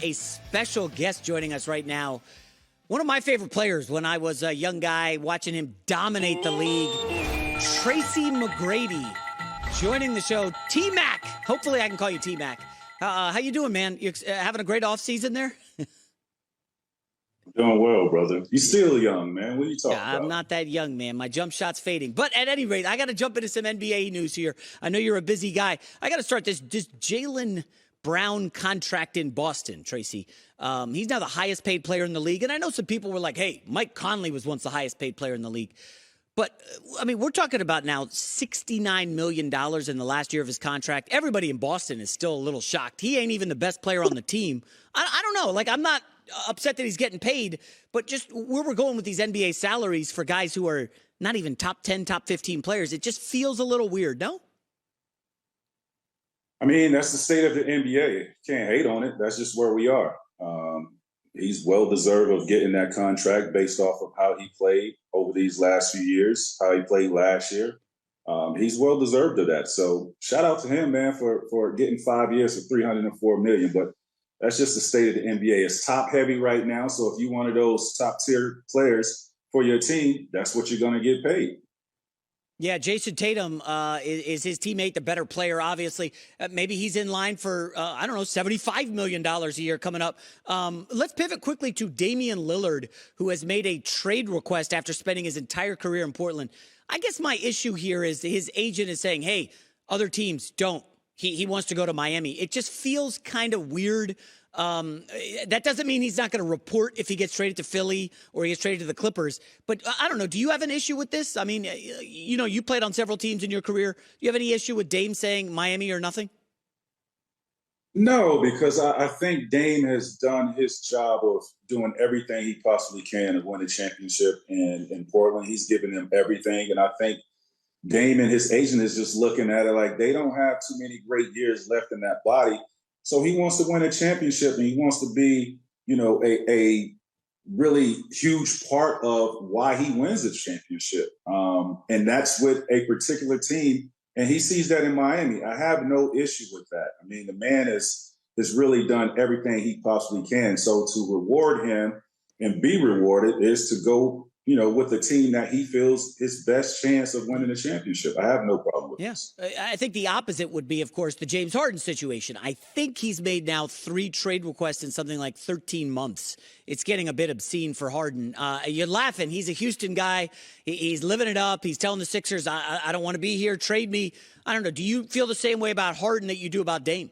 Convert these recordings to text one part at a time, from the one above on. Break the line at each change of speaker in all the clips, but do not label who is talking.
A special guest joining us right now. One of my favorite players when I was a young guy watching him dominate the league. Tracy McGrady joining the show. T-Mac. Hopefully I can call you T-Mac. How you doing, man? You having a great offseason there?
Doing well, brother. You still young, man. What are you talking about?
I'm not that young, man. My jump shot's fading. But at any rate, I got to jump into some NBA news here. I know you're a busy guy. I got to start this Jaylen Brown contract in Boston, Tracy. He's now the highest paid player in the league. And I know some people were like, hey, Mike Conley was once the highest paid player in the league. But, I mean, we're talking about now $69 million in the last year of his contract. Everybody in Boston is still a little shocked. He ain't even the best player on the team. I don't know. Like, I'm not upset that he's getting paid, but just where we're going with these NBA salaries for guys who are not even top 10, top 15 players, it just feels a little weird, no?
I mean, that's the state of the NBA. Can't hate on it. That's just where we are. He's well-deserved of getting that contract based off of how he played over these last few years, how he played last year. He's well-deserved of that. So shout out to him, man, for getting 5 years for $304 million. But that's just the state of the NBA. It's top-heavy right now. So if you're one of those top-tier players for your team, that's what you're going to get paid.
Yeah, Jason Tatum is his teammate, the better player, obviously. Maybe he's in line for, $75 million a year coming up. Let's pivot quickly to Damian Lillard, who has made a trade request after spending his entire career in Portland. I guess my issue here is his agent is saying, hey, other teams don't. He wants to go to Miami. It just feels kind of weird. That doesn't mean he's not going to report if he gets traded to Philly or he gets traded to the Clippers. But I don't know. Do you have an issue with this? I mean, you played on several teams in your career. Do you have any issue with Dame saying Miami or nothing?
No, because I think Dame has done his job of doing everything he possibly can to win a championship in Portland. He's given them everything. And I think Dame and his agent is just looking at it like they don't have too many great years left in that body. So he wants to win a championship, and he wants to be, a really huge part of why he wins the championship. And that's with a particular team. And he sees that in Miami. I have no issue with that. I mean, the man has really done everything he possibly can. So to reward him and be rewarded is to go, with the team that he feels his best chance of winning the championship. I have no problem with this.
I think the opposite would be, of course, the James Harden situation. I think he's made now 3 trade requests in something like 13 months. It's getting a bit obscene for Harden. You're laughing. He's a Houston guy. He's living it up. He's telling the Sixers, I don't want to be here. Trade me. I don't know. Do you feel the same way about Harden that you do about Dame?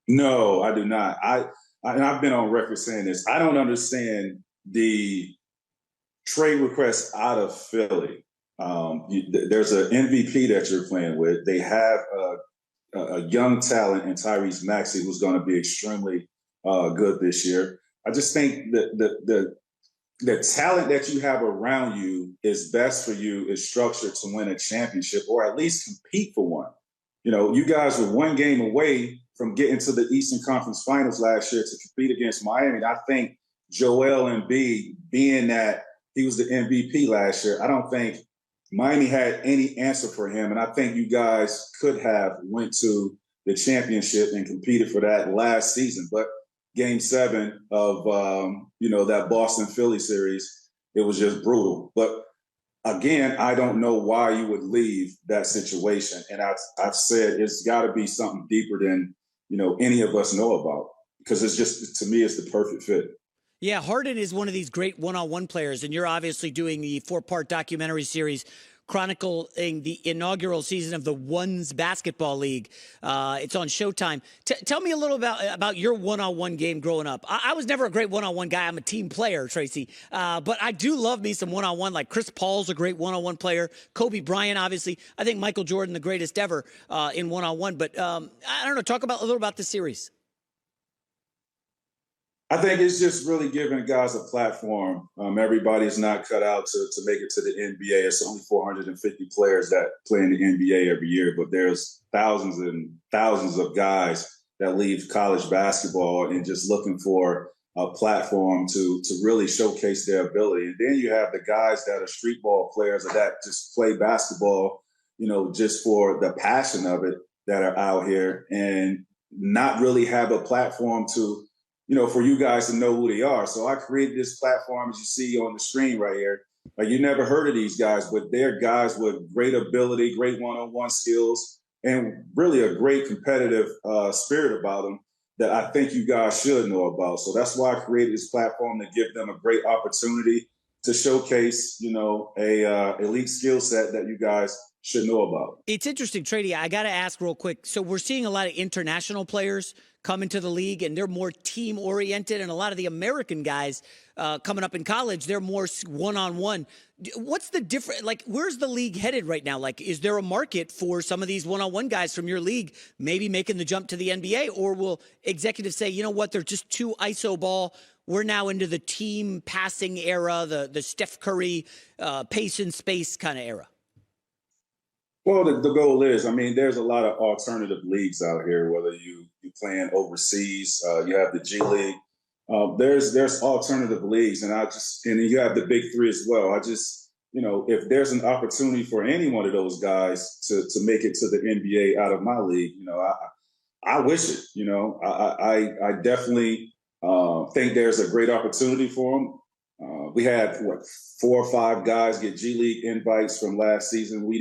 No, I do not. And I've been on record saying this. I don't understand the trade requests out of Philly. There's an MVP that you're playing with. They have a young talent in Tyrese Maxey who's going to be extremely good this year. I just think that the talent that you have around you is best for you is structured to win a championship or at least compete for one. You guys were 1 game away from getting to the Eastern Conference Finals last year to compete against Miami. And I think Joel Embiid, being that he was the MVP last year, I don't think Miami had any answer for him. And I think you guys could have went to the championship and competed for that last season. But Game 7 of, that Boston-Philly series, it was just brutal. But again, I don't know why you would leave that situation. And I've said it's got to be something deeper than, any of us know about, because it's just, to me, it's the perfect fit.
Yeah, Harden is one of these great one-on-one players, and you're obviously doing the 4-part documentary series chronicling the inaugural season of the Ones Basketball League. It's on Showtime. Tell me a little about your one-on-one game growing up. I was never a great one-on-one guy. I'm a team player, Tracy. But I do love me some one-on-one. Like Chris Paul's a great one-on-one player. Kobe Bryant, obviously. I think Michael Jordan, the greatest ever in one-on-one. But I don't know. Talk a little about this series.
I think it's just really giving guys a platform. Everybody's not cut out to make it to the NBA. It's only 450 players that play in the NBA every year, but there's thousands and thousands of guys that leave college basketball and just looking for a platform to really showcase their ability. And then you have the guys that are street ball players or that just play basketball, just for the passion of it, that are out here. And not really have a platform to, for you guys to know who they are. So I created this platform, as you see on the screen right here. Like, you never heard of these guys, but they're guys with great ability, great one-on-one skills, and really a great competitive spirit about them that I think you guys should know about. So that's why I created this platform, to give them a great opportunity to showcase, a elite skill set that you guys should know about.
It's interesting, Trady. I got to ask real quick. So we're seeing a lot of international players come into the league, and they're more team oriented. And a lot of the American guys coming up in college, they're more one-on-one. What's the difference? Like, where's the league headed right now? Like, is there a market for some of these one-on-one guys from your league maybe making the jump to the NBA? Or will executives say, you know what, they're just too iso ball? We're now into the team passing era, the Steph Curry pace and space kind of era.
Well, the goal is, there's a lot of alternative leagues out here, whether you playing overseas, you have the G League. There's alternative leagues, and you have the big three as well. If there's an opportunity for any one of those guys to make it to the NBA out of my league, I wish it. I definitely think there's a great opportunity for them. We had 4 or 5 guys get G League invites from last season. We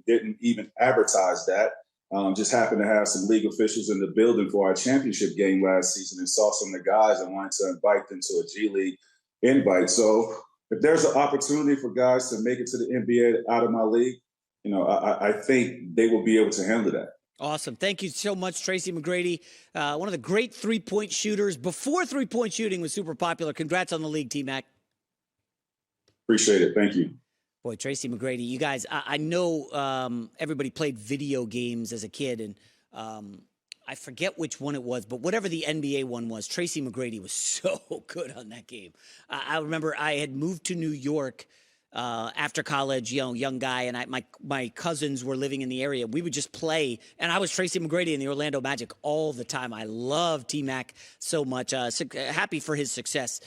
didn't even advertise that. Just happened to have some league officials in the building for our championship game last season and saw some of the guys and wanted to invite them to a G League invite. So if there's an opportunity for guys to make it to the NBA out of my league, I think they will be able to handle that.
Awesome. Thank you so much, Tracy McGrady. One of the great three-point shooters before three-point shooting was super popular. Congrats on the league, T-Mac.
Appreciate it. Thank you.
Boy, Tracy McGrady, you guys, I know everybody played video games as a kid, and I forget which one it was, but whatever the NBA one was, Tracy McGrady was so good on that game. I remember I had moved to New York after college, young guy, and my cousins were living in the area. We would just play, and I was Tracy McGrady in the Orlando Magic all the time. I love T-Mac so much. Happy for his success.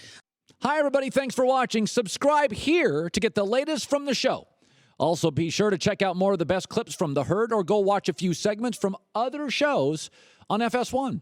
Hi, everybody. Thanks for watching. Subscribe here to get the latest from the show. Also, be sure to check out more of the best clips from The Herd, or go watch a few segments from other shows on FS1.